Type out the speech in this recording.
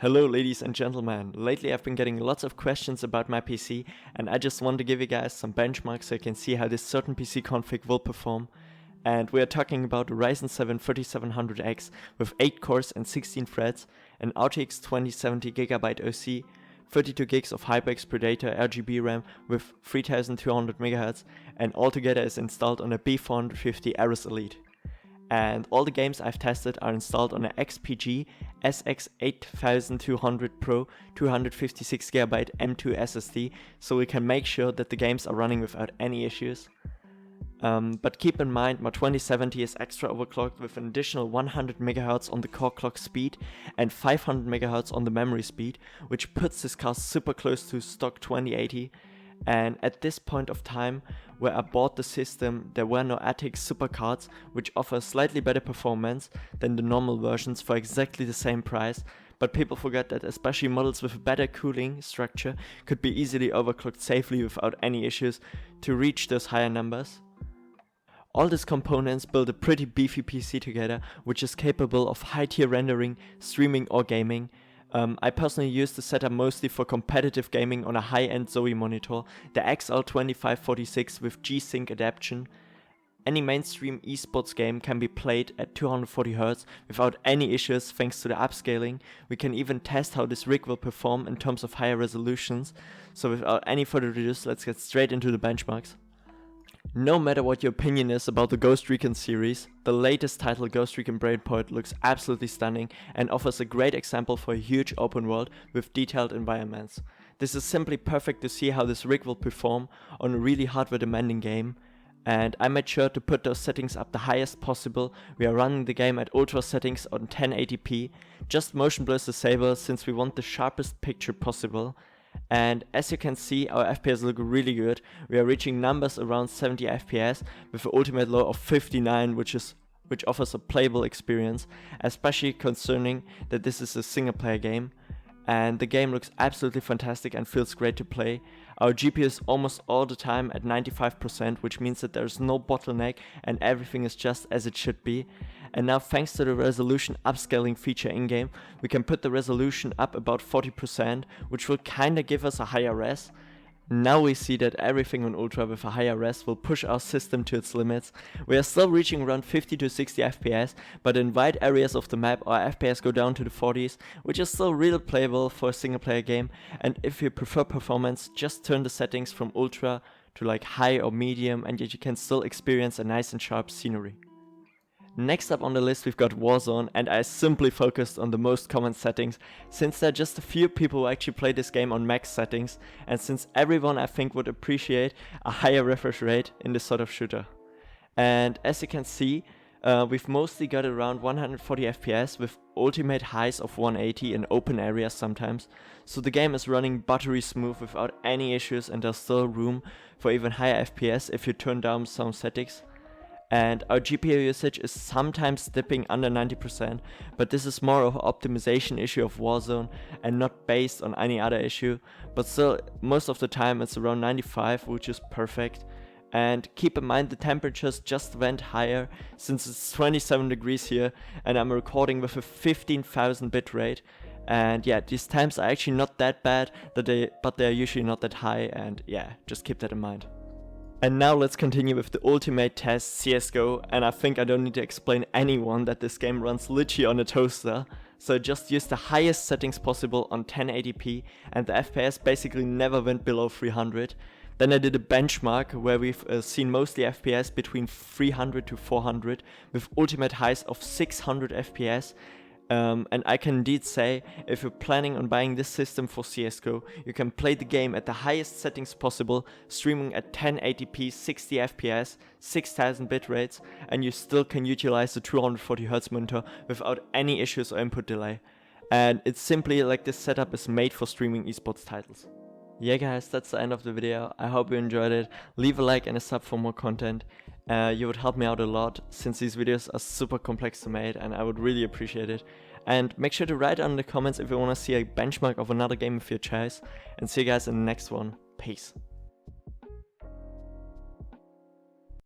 Hello ladies and gentlemen, lately I've been getting lots of questions about my PC and I just want to give you guys some benchmarks so you can see how this certain PC config will perform. And we are talking about a Ryzen 7 3700X with 8 cores and 16 threads, an RTX 2070 GB OC, 32 gigs of HyperX Predator RGB RAM with 3200 MHz, and altogether is installed on a B450 Ares Elite. And all the games I've tested are installed on an XPG SX8200 Pro 256GB M2 SSD, so we can make sure that the games are running without any issues. But keep in mind, my 2070 is extra overclocked with an additional 100 MHz on the core clock speed and 500 MHz on the memory speed, which puts this card super close to stock 2080. And at this point of time, where I bought the system, there were no AGPtEK super cards, which offer slightly better performance than the normal versions for exactly the same price. But people forget that especially models with a better cooling structure could be easily overclocked safely without any issues to reach those higher numbers. All these components build a pretty beefy PC together, which is capable of high tier rendering, streaming or gaming. I personally use the setup mostly for competitive gaming on a high-end Zoe monitor, the XL2546 with G-Sync adaptation. Any mainstream esports game can be played at 240Hz without any issues thanks to the upscaling. We can even test how this rig will perform in terms of higher resolutions. So without any further ado, let's get straight into the benchmarks. No matter what your opinion is about the Ghost Recon series, the latest title Ghost Recon Breakpoint looks absolutely stunning and offers a great example for a huge open world with detailed environments. This is simply perfect to see how this rig will perform on a really hardware demanding game, and I made sure to put those settings up the highest possible. We are running the game at ultra settings on 1080p, just motion blur disable since we want the sharpest picture possible. And as you can see, our FPS look really good. We are reaching numbers around 70 FPS with an ultimate low of 59, which offers a playable experience, especially concerning that this is a single player game. And the game looks absolutely fantastic and feels great to play. Our GPU is almost all the time at 95%, which means that there's no bottleneck and everything is just as it should be. And now thanks to the resolution upscaling feature in-game, we can put the resolution up about 40%, which will kinda give us a higher res. Now we see that everything on Ultra with a higher res will push our system to its limits. We are still reaching around 50 to 60 FPS, but in wide areas of the map our FPS go down to the 40s, which is still real playable for a single player game. And if you prefer performance, just turn the settings from Ultra to like high or medium and yet you can still experience a nice and sharp scenery. Next up on the list we've got Warzone, and I simply focused on the most common settings since there are just a few people who actually play this game on max settings, and since everyone I think would appreciate a higher refresh rate in this sort of shooter. And as you can see, we've mostly got around 140 FPS with ultimate highs of 180 in open areas sometimes, so the game is running buttery smooth without any issues, and there's still room for even higher FPS if you turn down some settings. And our GPU usage is sometimes dipping under 90%, but this is more of an optimization issue of Warzone and not based on any other issue. But still, most of the time it's around 95, which is perfect. And keep in mind the temperatures just went higher since it's 27 degrees here and I'm recording with a 15,000 bit rate. And yeah, these times are actually not that bad, but they're usually not that high, and yeah, just keep that in mind. And now let's continue with the ultimate test, CSGO, and I think I don't need to explain anyone that this game runs literally on a toaster. So just use the highest settings possible on 1080p and the FPS basically never went below 300. Then I did a benchmark where we've seen mostly FPS between 300 to 400 with ultimate highs of 600 FPS. And I can indeed say, if you're planning on buying this system for CSGO, you can play the game at the highest settings possible, streaming at 1080p 60 FPS, 6000 bit rates, and you still can utilize the 240Hz monitor without any issues or input delay. And it's simply like this setup is made for streaming esports titles. Yeah guys, that's the end of the video. I hope you enjoyed it. Leave a like and a sub for more content. You would help me out a lot since these videos are super complex to make and I would really appreciate it. And make sure to write down in the comments if you want to see a benchmark of another game of your choice. And see you guys in the next one. Peace.